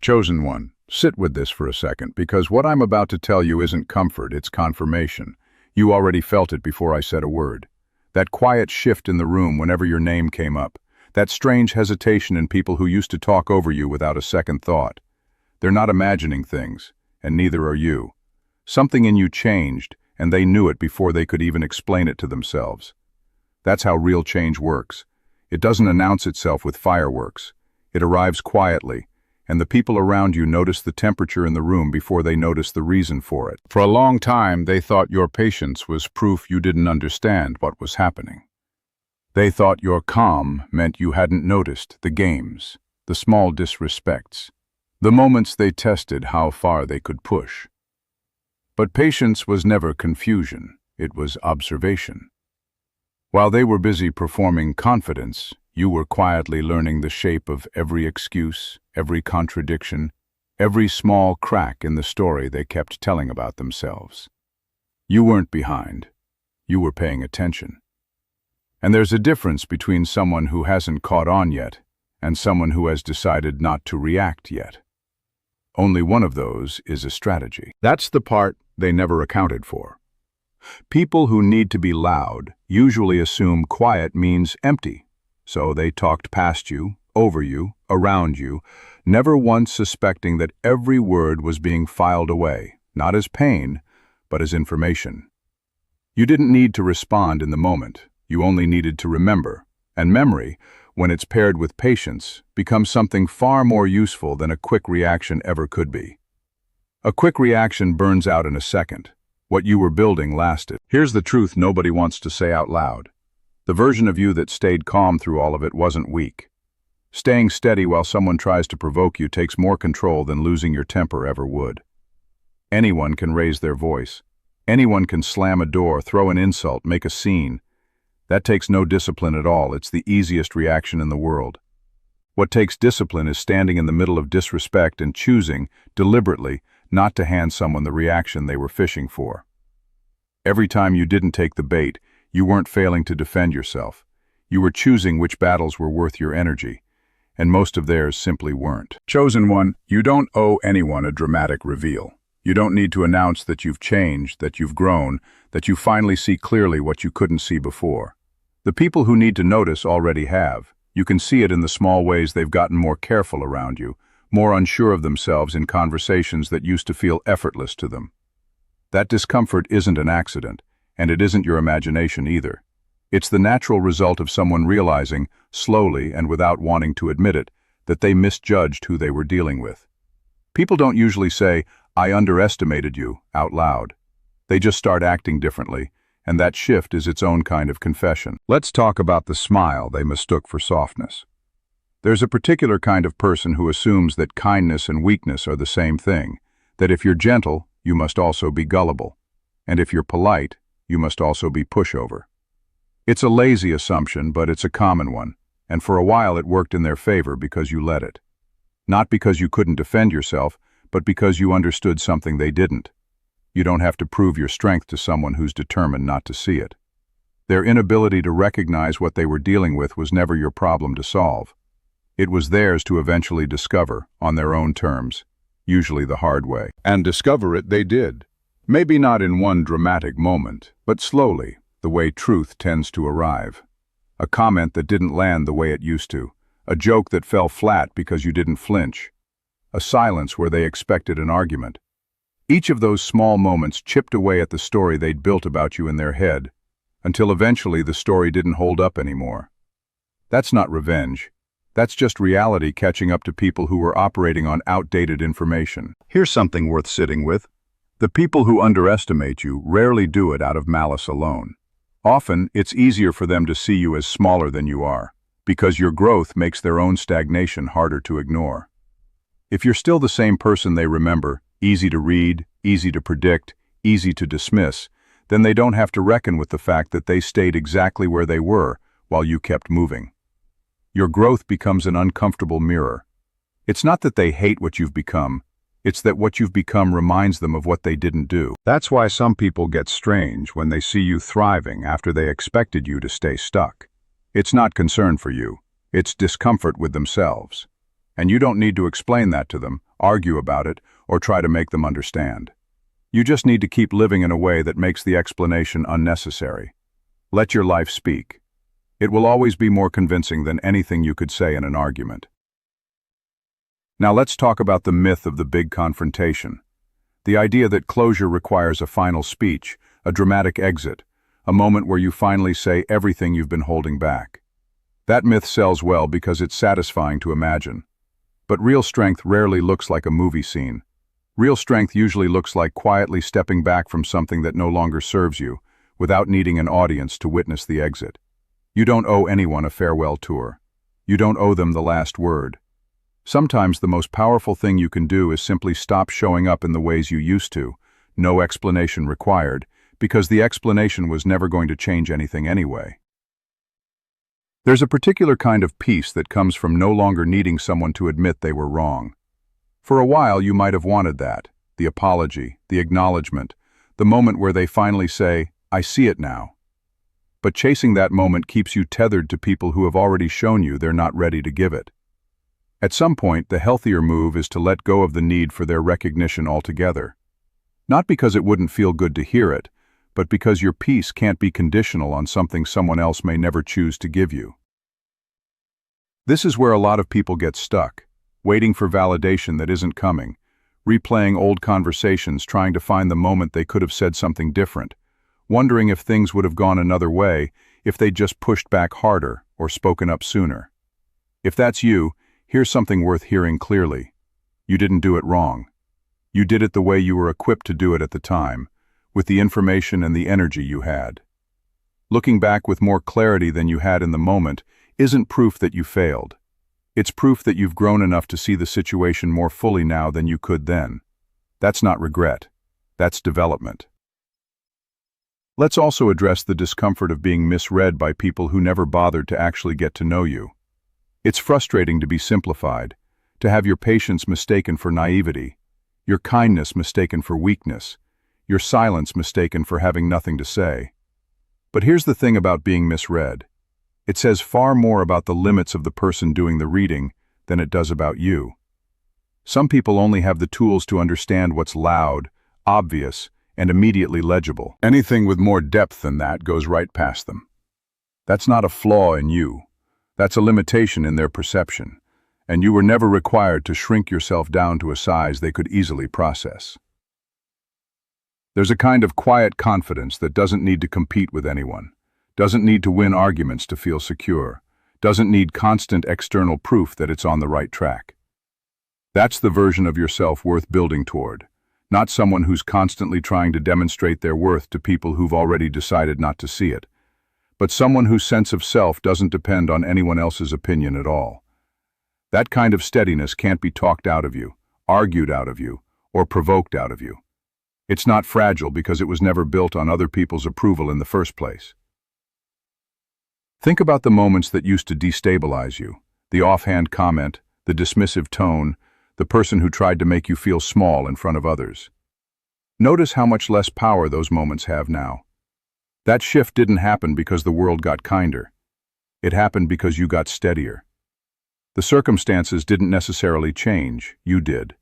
Chosen one, sit with this for a second, because what I'm about to tell you isn't comfort, it's confirmation. You already felt it before I said a word. That quiet shift in the room whenever your name came up. That strange hesitation in people who used to talk over you without a second thought. They're not imagining things, and neither are you. Something in you changed, and they knew it before they could even explain it to themselves. That's how real change works. It doesn't announce itself with fireworks. It arrives quietly, and the people around you notice the temperature in the room before they notice the reason for it. For a long time, they thought your patience was proof you didn't understand what was happening. They thought your calm meant you hadn't noticed the games, the small disrespects, the moments they tested how far they could push. But patience was never confusion, it was observation. While they were busy performing confidence, you were quietly learning the shape of every excuse, every contradiction, every small crack in the story they kept telling about themselves. You weren't behind. You were paying attention. And there's a difference between someone who hasn't caught on yet and someone who has decided not to react yet. Only one of those is a strategy. That's the part they never accounted for. People who need to be loud usually assume quiet means empty. So they talked past you, over you, around you, never once suspecting that every word was being filed away, not as pain, but as information. You didn't need to respond in the moment, you only needed to remember, and memory, when it's paired with patience, becomes something far more useful than a quick reaction ever could be. A quick reaction burns out in a second. What you were building lasted. Here's the truth nobody wants to say out loud. The version of you that stayed calm through all of it wasn't weak. Staying steady while someone tries to provoke you takes more control than losing your temper ever would. Anyone can raise their voice. Anyone can slam a door, throw an insult, make a scene. That takes no discipline at all. It's the easiest reaction in the world. What takes discipline is standing in the middle of disrespect and choosing, deliberately, not to hand someone the reaction they were fishing for. Every time you didn't take the bait, you weren't failing to defend yourself. You were choosing which battles were worth your energy, and most of theirs simply weren't. Chosen one, you don't owe anyone a dramatic reveal. You don't need to announce that you've changed, that you've grown, that you finally see clearly what you couldn't see before. The people who need to notice already have. You can see it in the small ways they've gotten more careful around you, more unsure of themselves in conversations that used to feel effortless to them. That discomfort isn't an accident, and it isn't your imagination either. It's the natural result of someone realizing, slowly and without wanting to admit it, that they misjudged who they were dealing with. People don't usually say, "I underestimated you," out loud. They just start acting differently, and that shift is its own kind of confession. Let's talk about the smile they mistook for softness. There's a particular kind of person who assumes that kindness and weakness are the same thing, that if you're gentle, you must also be gullible, and if you're polite, you must also be pushover. It's a lazy assumption, but it's a common one, and for a while it worked in their favor because you let it. Not because you couldn't defend yourself, but because you understood something they didn't. You don't have to prove your strength to someone who's determined not to see it. Their inability to recognize what they were dealing with was never your problem to solve. It was theirs to eventually discover, on their own terms, usually the hard way. And discover it they did. Maybe not in one dramatic moment, but slowly, the way truth tends to arrive. A comment that didn't land the way it used to. A joke that fell flat because you didn't flinch. A silence where they expected an argument. Each of those small moments chipped away at the story they'd built about you in their head, until eventually the story didn't hold up anymore. That's not revenge. That's just reality catching up to people who were operating on outdated information. Here's something worth sitting with. The people who underestimate you rarely do it out of malice alone. Often, it's easier for them to see you as smaller than you are, because your growth makes their own stagnation harder to ignore. If you're still the same person they remember, easy to read, easy to predict, easy to dismiss, then they don't have to reckon with the fact that they stayed exactly where they were while you kept moving. Your growth becomes an uncomfortable mirror. It's not that they hate what you've become, it's that what you've become reminds them of what they didn't do. That's why some people get strange when they see you thriving after they expected you to stay stuck. It's not concern for you, it's discomfort with themselves. And you don't need to explain that to them. argue about it, or try to make them understand. You just need to keep living in a way that makes the explanation unnecessary. Let your life speak. It will always be more convincing than anything you could say in an argument. Now let's talk about the myth of the big confrontation. The idea that closure requires a final speech, a dramatic exit, a moment where you finally say everything you've been holding back. That myth sells well because it's satisfying to imagine. But real strength rarely looks like a movie scene. Real strength usually looks like quietly stepping back from something that no longer serves you, without needing an audience to witness the exit. You don't owe anyone a farewell tour. You don't owe them the last word. Sometimes the most powerful thing you can do is simply stop showing up in the ways you used to, no explanation required, because the explanation was never going to change anything anyway. There's a particular kind of peace that comes from no longer needing someone to admit they were wrong. For a while you might have wanted that, the apology, the acknowledgement, the moment where they finally say, "I see it now." But chasing that moment keeps you tethered to people who have already shown you they're not ready to give it. At some point, the healthier move is to let go of the need for their recognition altogether. Not because it wouldn't feel good to hear it, but because your peace can't be conditional on something someone else may never choose to give you. This is where a lot of people get stuck, waiting for validation that isn't coming, replaying old conversations trying to find the moment they could have said something different, wondering if things would have gone another way if they'd just pushed back harder or spoken up sooner. If that's you, here's something worth hearing clearly. You didn't do it wrong. You did it the way you were equipped to do it at the time, with the information and the energy you had. Looking back with more clarity than you had in the moment isn't proof that you failed. It's proof that you've grown enough to see the situation more fully now than you could then. That's not regret. That's development. Let's also address the discomfort of being misread by people who never bothered to actually get to know you. It's frustrating to be simplified, to have your patience mistaken for naivety, your kindness mistaken for weakness, your silence mistaken for having nothing to say. But here's the thing about being misread. It says far more about the limits of the person doing the reading than it does about you. Some people only have the tools to understand what's loud, obvious, and immediately legible. Anything with more depth than that goes right past them. That's not a flaw in you. That's a limitation in their perception, and you were never required to shrink yourself down to a size they could easily process. There's a kind of quiet confidence that doesn't need to compete with anyone, doesn't need to win arguments to feel secure, doesn't need constant external proof that it's on the right track. That's the version of yourself worth building toward, not someone who's constantly trying to demonstrate their worth to people who've already decided not to see it, but someone whose sense of self doesn't depend on anyone else's opinion at all. That kind of steadiness can't be talked out of you, argued out of you, or provoked out of you. It's not fragile because it was never built on other people's approval in the first place. Think about the moments that used to destabilize you, the offhand comment, the dismissive tone, the person who tried to make you feel small in front of others. Notice how much less power those moments have now. That shift didn't happen because the world got kinder. It happened because you got steadier. The circumstances didn't necessarily change, you did.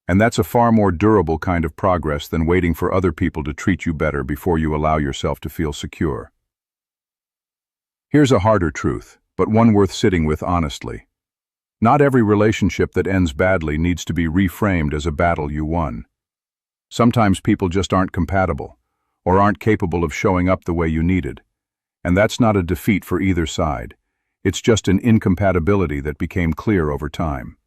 And that's a far more durable kind of progress than waiting for other people to treat you better before you allow yourself to feel secure. Here's a harder truth, but one worth sitting with honestly. Not every relationship that ends badly needs to be reframed as a battle you won. Sometimes people just aren't compatible, or aren't capable of showing up the way you needed. And that's not a defeat for either side. It's just an incompatibility that became clear over time.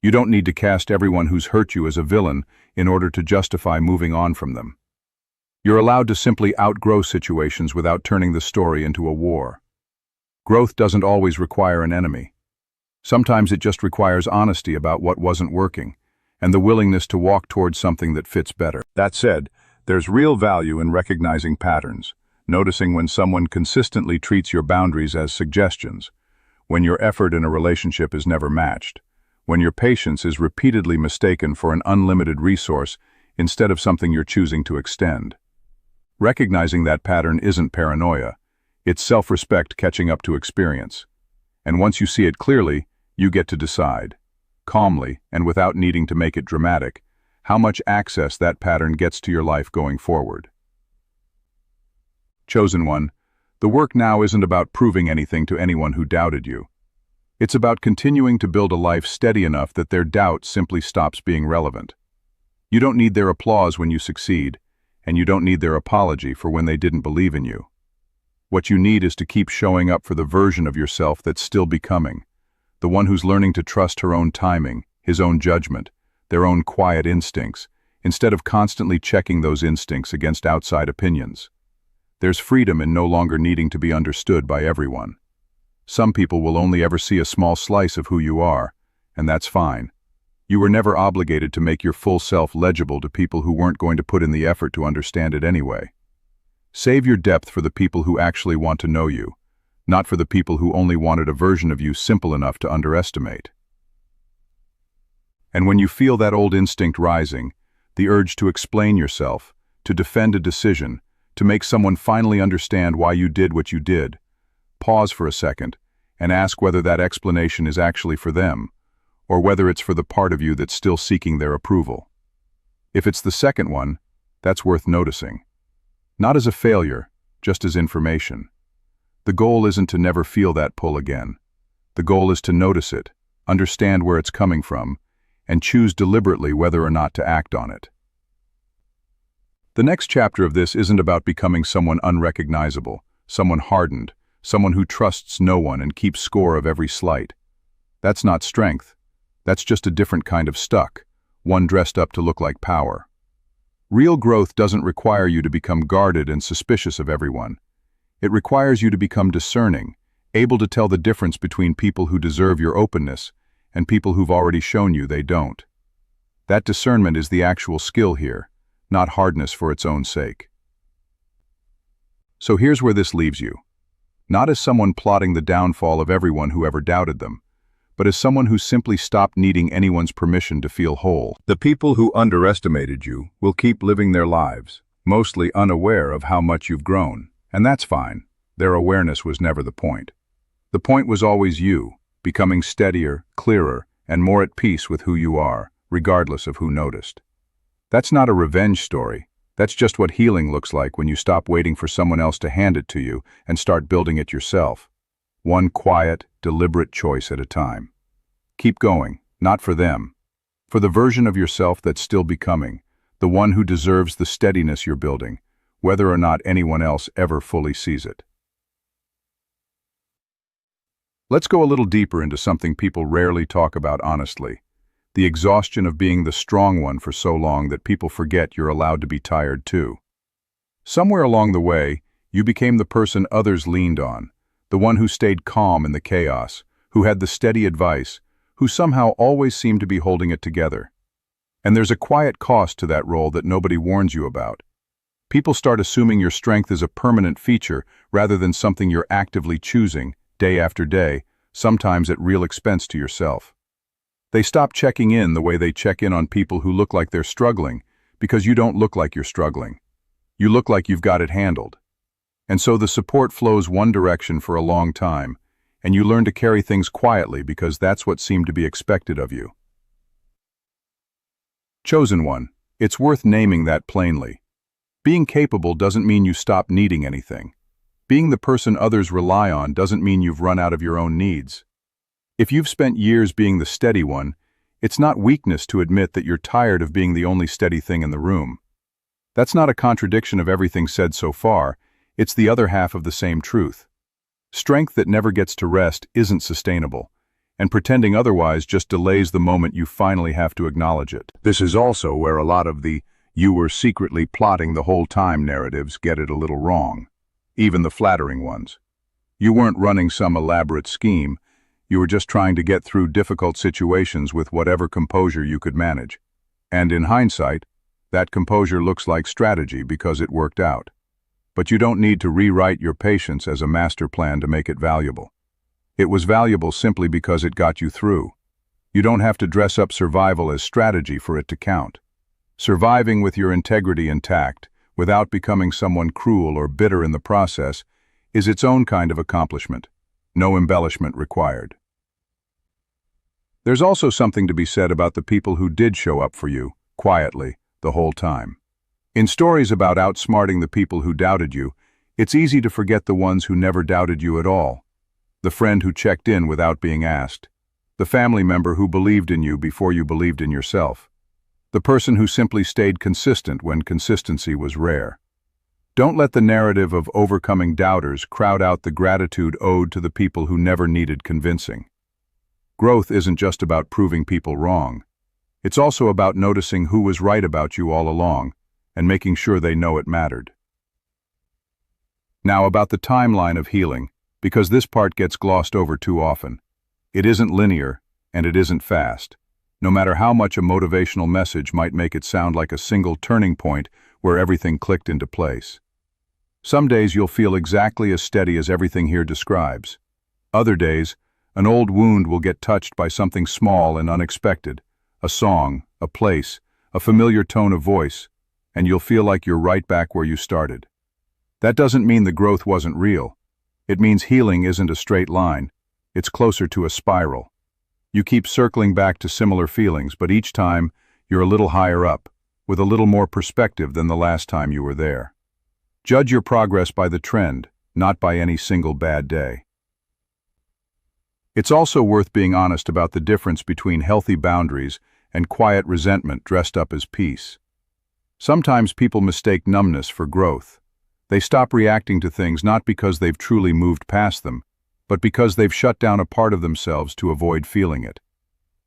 You don't need to cast everyone who's hurt you as a villain in order to justify moving on from them. You're allowed to simply outgrow situations without turning the story into a war. Growth doesn't always require an enemy. Sometimes it just requires honesty about what wasn't working, and the willingness to walk towards something that fits better. That said, there's real value in recognizing patterns, noticing when someone consistently treats your boundaries as suggestions, when your effort in a relationship is never matched, when your patience is repeatedly mistaken for an unlimited resource instead of something you're choosing to extend. Recognizing that pattern isn't paranoia, it's self-respect catching up to experience. And once you see it clearly, you get to decide. calmly, and without needing to make it dramatic, how much access that pattern gets to your life going forward. Chosen one, the work now isn't about proving anything to anyone who doubted you. It's about continuing to build a life steady enough that their doubt simply stops being relevant. You don't need their applause when you succeed, and you don't need their apology for when they didn't believe in you. What you need is to keep showing up for the version of yourself that's still becoming, the one who's learning to trust her own timing, his own judgment, their own quiet instincts, instead of constantly checking those instincts against outside opinions. There's freedom in no longer needing to be understood by everyone. Some people will only ever see a small slice of who you are, and that's fine. You were never obligated to make your full self legible to people who weren't going to put in the effort to understand it anyway. Save your depth for the people who actually want to know you, not for the people who only wanted a version of you simple enough to underestimate. And when you feel that old instinct rising, the urge to explain yourself, to defend a decision, to make someone finally understand why you did what you did, pause for a second and ask whether that explanation is actually for them, or whether it's for the part of you that's still seeking their approval. If it's the second one, that's worth noticing. Not as a failure, just as information. The goal isn't to never feel that pull again. The goal is to notice it, understand where it's coming from, and choose deliberately whether or not to act on it. The next chapter of this isn't about becoming someone unrecognizable, someone hardened, someone who trusts no one and keeps score of every slight. That's not strength. That's just a different kind of stuck, one dressed up to look like power. Real growth doesn't require you to become guarded and suspicious of everyone. It requires you to become discerning, able to tell the difference between people who deserve your openness and people who've already shown you they don't. That discernment is the actual skill here, not hardness for its own sake. So here's where this leaves you. Not as someone plotting the downfall of everyone who ever doubted them, but as someone who simply stopped needing anyone's permission to feel whole. The people who underestimated you will keep living their lives, mostly unaware of how much you've grown, and that's fine. Their awareness was never the point. The point was always you, becoming steadier, clearer, and more at peace with who you are, regardless of who noticed. That's not a revenge story. That's just what healing looks like when you stop waiting for someone else to hand it to you and start building it yourself. One quiet, deliberate choice at a time. Keep going, not for them. For the version of yourself that's still becoming, the one who deserves the steadiness you're building, whether or not anyone else ever fully sees it. Let's go a little deeper into something people rarely talk about honestly. The exhaustion of being the strong one for so long that people forget you're allowed to be tired too. Somewhere along the way, you became the person others leaned on, the one who stayed calm in the chaos, who had the steady advice, who somehow always seemed to be holding it together. And there's a quiet cost to that role that nobody warns you about. People start assuming your strength is a permanent feature rather than something you're actively choosing, day after day, sometimes at real expense to yourself. They stop checking in the way they check in on people who look like they're struggling, because you don't look like you're struggling. You look like you've got it handled. And so the support flows one direction for a long time, and you learn to carry things quietly because that's what seemed to be expected of you. Chosen one, it's worth naming that plainly. Being capable doesn't mean you stop needing anything. Being the person others rely on doesn't mean you've run out of your own needs. If you've spent years being the steady one, it's not weakness to admit that you're tired of being the only steady thing in the room. That's not a contradiction of everything said so far, it's the other half of the same truth. Strength that never gets to rest isn't sustainable, and pretending otherwise just delays the moment you finally have to acknowledge it. This is also where a lot of the "you were secretly plotting the whole time" narratives get it a little wrong, even the flattering ones. You weren't running some elaborate scheme. You were just trying to get through difficult situations with whatever composure you could manage. And in hindsight, that composure looks like strategy because it worked out. But you don't need to rewrite your patience as a master plan to make it valuable. It was valuable simply because it got you through. You don't have to dress up survival as strategy for it to count. Surviving with your integrity intact, without becoming someone cruel or bitter in the process, is its own kind of accomplishment. No embellishment required. There's also something to be said about the people who did show up for you, quietly, the whole time. In stories about outsmarting the people who doubted you, it's easy to forget the ones who never doubted you at all. The friend who checked in without being asked. The family member who believed in you before you believed in yourself. The person who simply stayed consistent when consistency was rare. Don't let the narrative of overcoming doubters crowd out the gratitude owed to the people who never needed convincing. Growth isn't just about proving people wrong. It's also about noticing who was right about you all along and making sure they know it mattered. Now about the timeline of healing, because this part gets glossed over too often. It isn't linear, and it isn't fast. No matter how much a motivational message might make it sound like a single turning point where everything clicked into place. Some days you'll feel exactly as steady as everything here describes. Other days, an old wound will get touched by something small and unexpected, a song, a place, a familiar tone of voice, and you'll feel like you're right back where you started. That doesn't mean the growth wasn't real. It means healing isn't a straight line. It's closer to a spiral. You keep circling back to similar feelings, but each time you're a little higher up, with a little more perspective than the last time you were there. Judge your progress by the trend, not by any single bad day. It's also worth being honest about the difference between healthy boundaries and quiet resentment dressed up as peace. Sometimes people mistake numbness for growth. They stop reacting to things not because they've truly moved past them, but because they've shut down a part of themselves to avoid feeling it.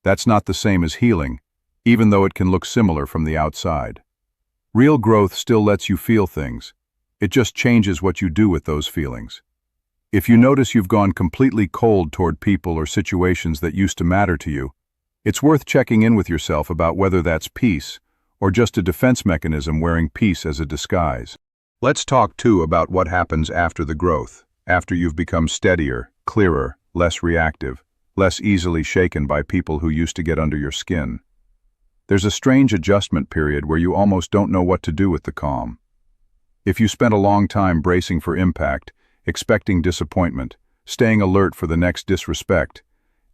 That's not the same as healing, even though it can look similar from the outside. Real growth still lets you feel things. It just changes what you do with those feelings. If you notice you've gone completely cold toward people or situations that used to matter to you, it's worth checking in with yourself about whether that's peace or just a defense mechanism wearing peace as a disguise. Let's talk too about what happens after the growth, after you've become steadier, clearer, less reactive, less easily shaken by people who used to get under your skin. There's a strange adjustment period where you almost don't know what to do with the calm. If you spent a long time bracing for impact, expecting disappointment, staying alert for the next disrespect,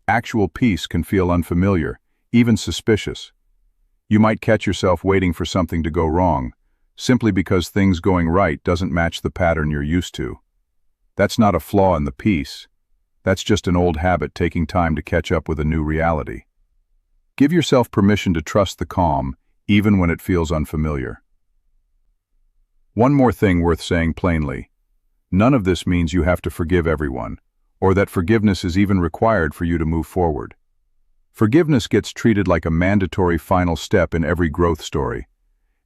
actual peace can feel unfamiliar, even suspicious. You might catch yourself waiting for something to go wrong, simply because things going right doesn't match the pattern you're used to. That's not a flaw in the peace. That's just an old habit taking time to catch up with a new reality. Give yourself permission to trust the calm, even when it feels unfamiliar. One more thing worth saying plainly. None of this means you have to forgive everyone, or that forgiveness is even required for you to move forward. Forgiveness gets treated like a mandatory final step in every growth story,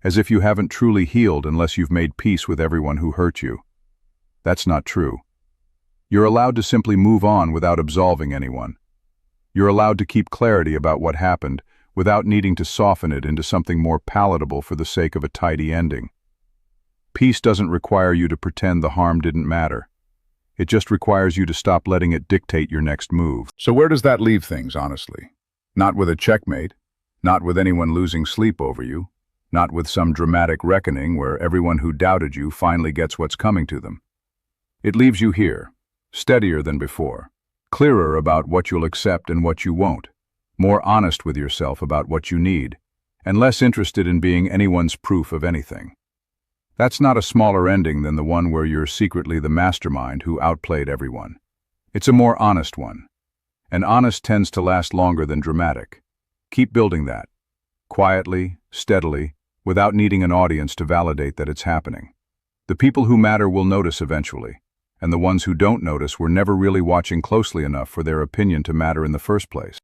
as if you haven't truly healed unless you've made peace with everyone who hurt you. That's not true. You're allowed to simply move on without absolving anyone. You're allowed to keep clarity about what happened without needing to soften it into something more palatable for the sake of a tidy ending. Peace doesn't require you to pretend the harm didn't matter. It just requires you to stop letting it dictate your next move. So where does that leave things, honestly? Not with a checkmate, not with anyone losing sleep over you, not with some dramatic reckoning where everyone who doubted you finally gets what's coming to them. It leaves you here, steadier than before, clearer about what you'll accept and what you won't, more honest with yourself about what you need, and less interested in being anyone's proof of anything. That's not a smaller ending than the one where you're secretly the mastermind who outplayed everyone. It's a more honest one. And honest tends to last longer than dramatic. Keep building that. Quietly, steadily, without needing an audience to validate that it's happening. The people who matter will notice eventually, and the ones who don't notice were never really watching closely enough for their opinion to matter in the first place.